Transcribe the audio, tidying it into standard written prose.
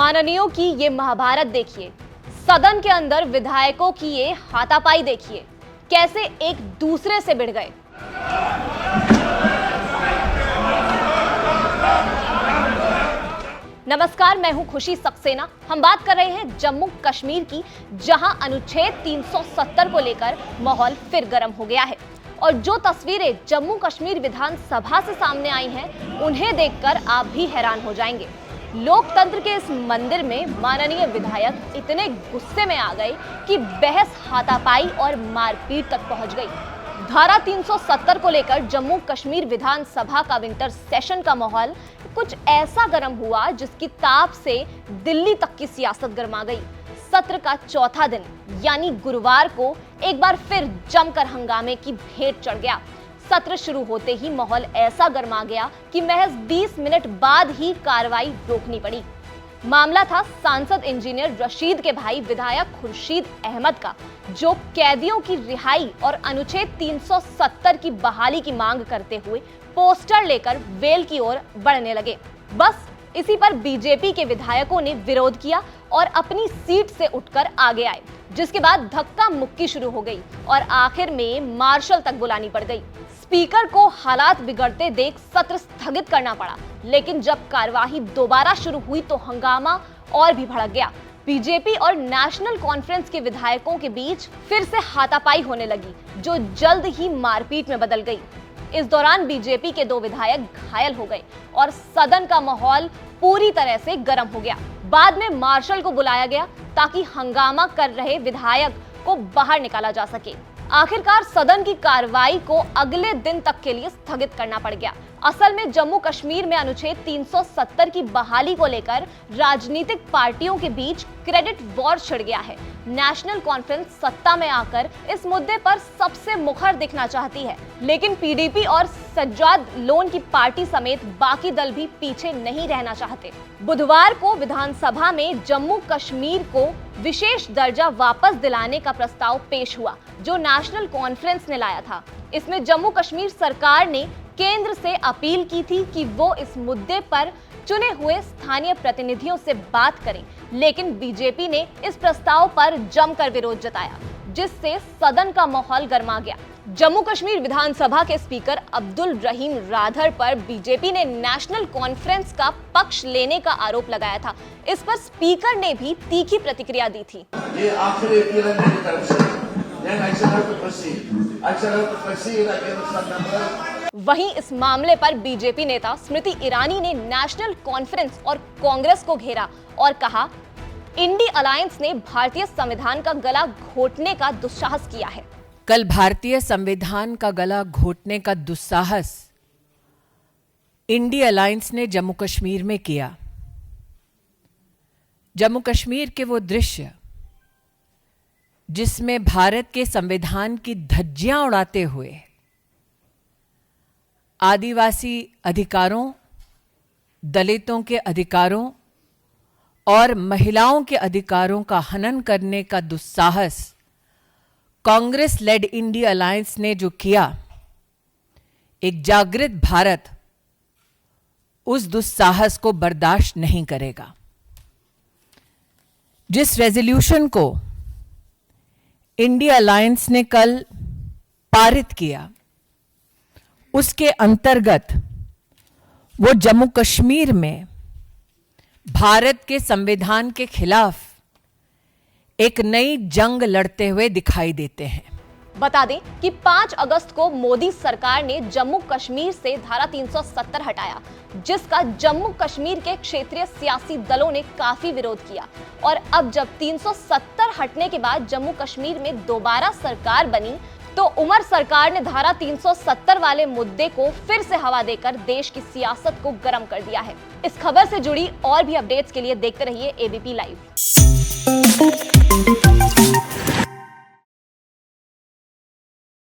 माननीयों की ये महाभारत देखिए, सदन के अंदर विधायकों की ये हाथापाई देखिए, कैसे एक दूसरे से भिड़ गए। नमस्कार, मैं हूं खुशी सक्सेना। हम बात कर रहे हैं जम्मू कश्मीर की, जहां अनुच्छेद 370 को लेकर माहौल फिर गर्म हो गया है। और जो तस्वीरें जम्मू कश्मीर विधानसभा से सामने आई हैं, उन्हें देखकर आप भी हैरान हो जाएंगे। लोकतंत्र के इस मंदिर में माननीय विधायक इतने गुस्से में आ गए कि बहस, हाथापाई और मारपीट तक पहुंच गई। धारा 370 को लेकर जम्मू कश्मीर विधानसभा का विंटर सेशन का माहौल कुछ ऐसा गर्म हुआ जिसकी ताप से दिल्ली तक की सियासत गर्मा गई। सत्र का चौथा दिन यानी गुरुवार को एक बार फिर जमकर हंगामे की भेंट चढ़ गया। सत्र शुरू होते ही माहौल ऐसा गर्मा गया कि महज 20 मिनट बाद ही कार्रवाई रोकनी पड़ी। मामला था सांसद इंजीनियर रशीद के भाई विधायक खुर्शीद अहमद का, जो कैदियों की रिहाई और अनुच्छेद 370 की बहाली की मांग करते हुए पोस्टर लेकर वेल की ओर बढ़ने लगे। बस इसी पर बीजेपी के विधायकों ने विरोध किया और अपनी सीट से उठकर आगे आए, जिसके बाद धक्का मुक्की शुरू हो गई और आखिर में मार्शल तक बुलानी पड़ गई। स्पीकर को हालात बिगड़ते देख सत्र स्थगित करना पड़ा, लेकिन जब कार्यवाही दोबारा शुरू हुई तो हंगामा और भी भड़क गया। बीजेपी और नेशनल कॉन्फ्रेंस के विधायकों के बीच फिर से हाथापाई होने लगी, जो जल्द ही मारपीट में बदल गई। इस दौरान बीजेपी के 2 विधायक घायल हो गए और सदन का माहौल पूरी तरह से गर्म हो गया। बाद में मार्शल को बुलाया गया ताकि हंगामा कर रहे विधायक को बाहर निकाला जा सके। आखिरकार सदन की कार्रवाई को अगले दिन तक के लिए स्थगित करना पड़ गया। असल में जम्मू कश्मीर में अनुच्छेद 370 की बहाली को लेकर राजनीतिक पार्टियों के बीच क्रेडिट वॉर छिड़ गया है। नेशनल कॉन्फ्रेंस सत्ता में आकर इस मुद्दे पर सबसे मुखर दिखना चाहती है, लेकिन पीडीपी और सज्जाद लोन की पार्टी समेत बाकी दल भी पीछे नहीं रहना चाहते। बुधवार को विधानसभा में जम्मू कश्मीर को विशेष दर्जा वापस दिलाने का प्रस्ताव पेश हुआ, जो नेशनल कॉन्फ्रेंस ने लाया था। इसमें जम्मू कश्मीर सरकार ने केंद्र से अपील की थी कि वो इस मुद्दे पर चुने हुए स्थानीय प्रतिनिधियों से बात करें, लेकिन बीजेपी ने इस प्रस्ताव पर जमकर विरोध जताया, जिससे सदन का माहौल गर्मा गया। जम्मू कश्मीर विधानसभा के स्पीकर अब्दुल रहीम राधर पर बीजेपी ने नेशनल कॉन्फ्रेंस का पक्ष लेने का आरोप लगाया था। इस पर स्पीकर ने भी तीखी प्रतिक्रिया दी थी। ये आखिरी अपील है मेरी तरफ से। वहीं इस मामले पर बीजेपी नेता स्मृति ईरानी ने नेशनल कॉन्फ्रेंस और कांग्रेस को घेरा और कहा, इंडी अलायंस ने भारतीय संविधान का गला घोटने का दुस्साहस किया है। कल भारतीय संविधान का गला घोटने का दुस्साहस इंडी अलायंस ने जम्मू कश्मीर में किया। जम्मू कश्मीर के वो दृश्य जिसमें भारत के संविधान की धज्जियां उड़ाते हुए आदिवासी अधिकारों, दलितों के अधिकारों और महिलाओं के अधिकारों का हनन करने का दुस्साहस कांग्रेस लेड इंडी अलायंस ने जो किया, एक जागृत भारत उस दुस्साहस को बर्दाश्त नहीं करेगा। जिस रेजोल्यूशन को इंडी अलायंस ने कल पारित किया, उसके अंतर्गत वो जम्मू कश्मीर में भारत के संविधान के खिलाफ एक नई जंग लड़ते हुए दिखाई देते हैं। बता दें कि 5 अगस्त को मोदी सरकार ने जम्मू कश्मीर से धारा 370 हटाया, जिसका जम्मू कश्मीर के क्षेत्रीय सियासी दलों ने काफी विरोध किया। और अब जब 370 हटने के बाद जम्मू कश्मीर में दोबारा सरकार बनी, तो उमर सरकार ने धारा 370 वाले मुद्दे को फिर से हवा देकर देश की सियासत को गर्म कर दिया है। इस खबर से जुड़ी और भी अपडेट्स के लिए देखते रहिए एबीपी लाइव।